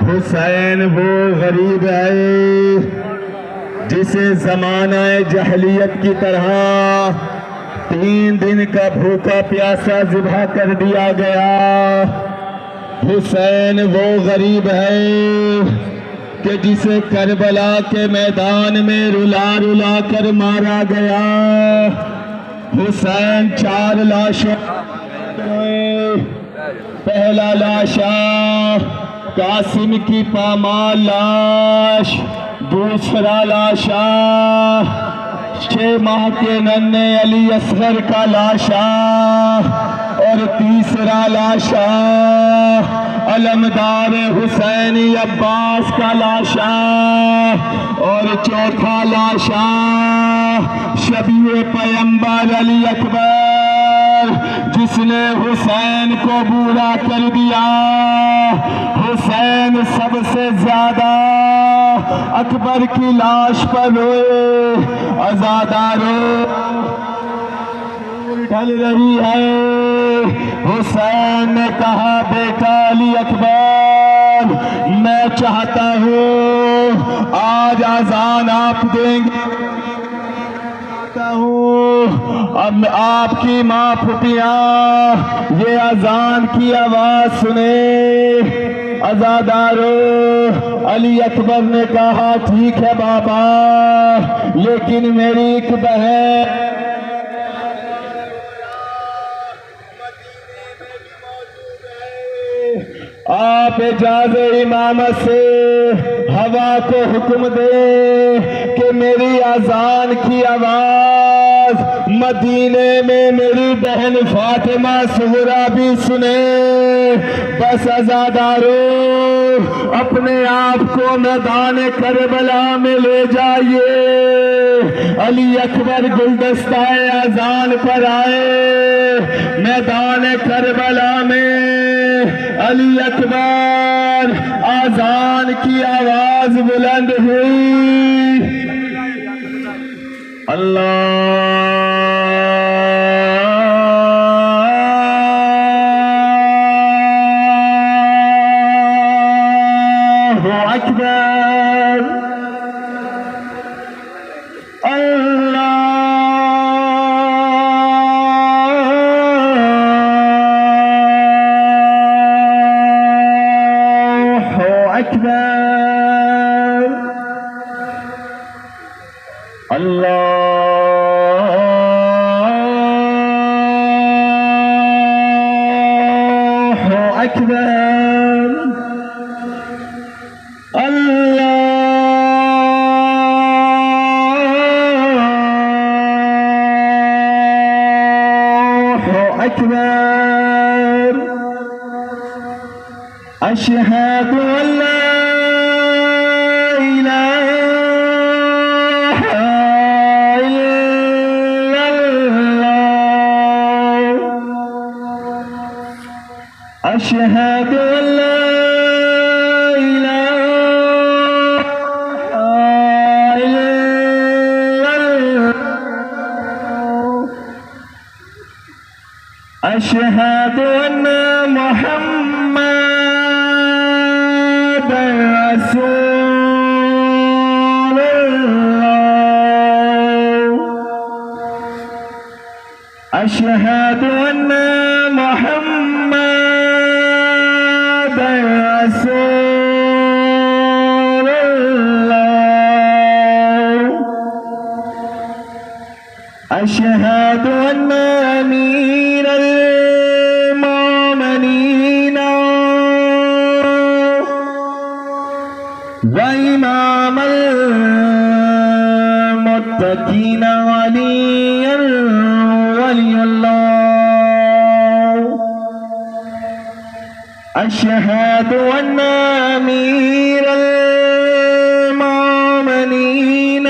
حسین وہ غریب ہے جسے زمانہ جاہلیت کی طرح 3 دن کا بھوکا پیاسا ذبح کر دیا گیا۔ حسین وہ غریب ہے کہ جسے کربلا کے میدان میں رلا رلا کر مارا گیا۔ حسین 4 لاشوں، پہلا لاشا قاسم کی پامال لاش، دوسرا لاشا 6 ماہ کے ننھے علی اصغر کا لاشا، اور تیسرا لاشا علمدار حسینی عباس کا لاشا، اور چوتھا لاشا شبیہ پیمبر علی اکبر جس نے حسین کو بوڑھا کر دیا۔ حسین سب سے زیادہ اکبر کی لاش پر روئے۔ عزاداروں ڈھل رہی ہے۔ حسین نے کہا بیٹا علی اکبر میں چاہتا ہوں آج اذان آپ دیں گے، اب آپ کی ماں پھپھیاں یہ اذان کی آواز سنے۔ عزاداروں علی اکبر نے کہا ٹھیک ہے بابا، لیکن میری ایک بہن آپ اجازت امامت سے ہوا کو حکم دے کہ میری اذان کی آواز مدینے میں میری بہن فاطمہ صغرا بھی سنے۔ بس عزاداروں اپنے آپ کو میدان کربلا میں لے جائیے۔ علی اکبر گلدستہ اذان پر آئے۔ میدان کربلا میں علی اکبر اذان کی آواز بلند ہوئی، اللہ اکبر، اللہ اکبر، اللہ اکبر، اللہ اکبر، اشہد ان لا أشهد أن لا إله إلا الله، أشهد أن محمد رسول الله، أشهد أن محمد رسول الله، أشهد أن أمير المؤمنين وإمام المتقين ولي الله، أشهد أن أمير المؤمنين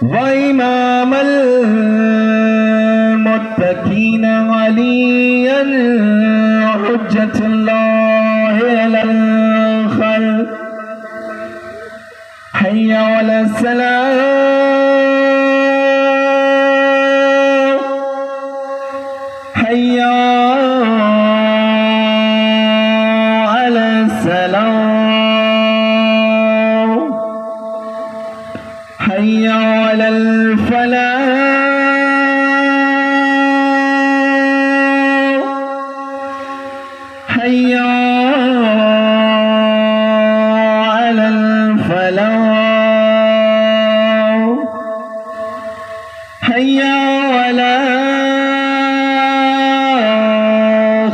وإمام المتقين عليا حجة الله على الخلق، حي على السلام، حي على حي على الفلاح حي على الفلاح حي على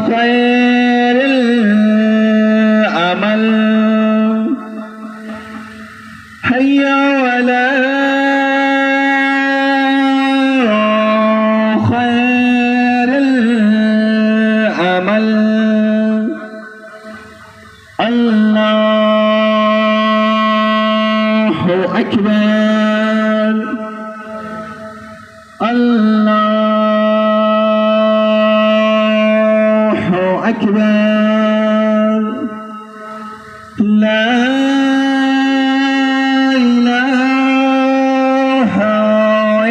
خير العمل حي على خير العمل الله أكبر الله أكبر لا إله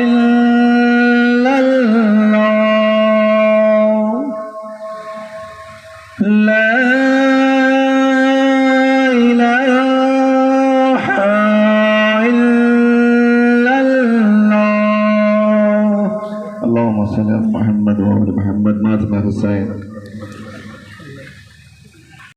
إلا الله لا إله إلا الله اللهم صل على محمد وعلى محمد مات مع حسين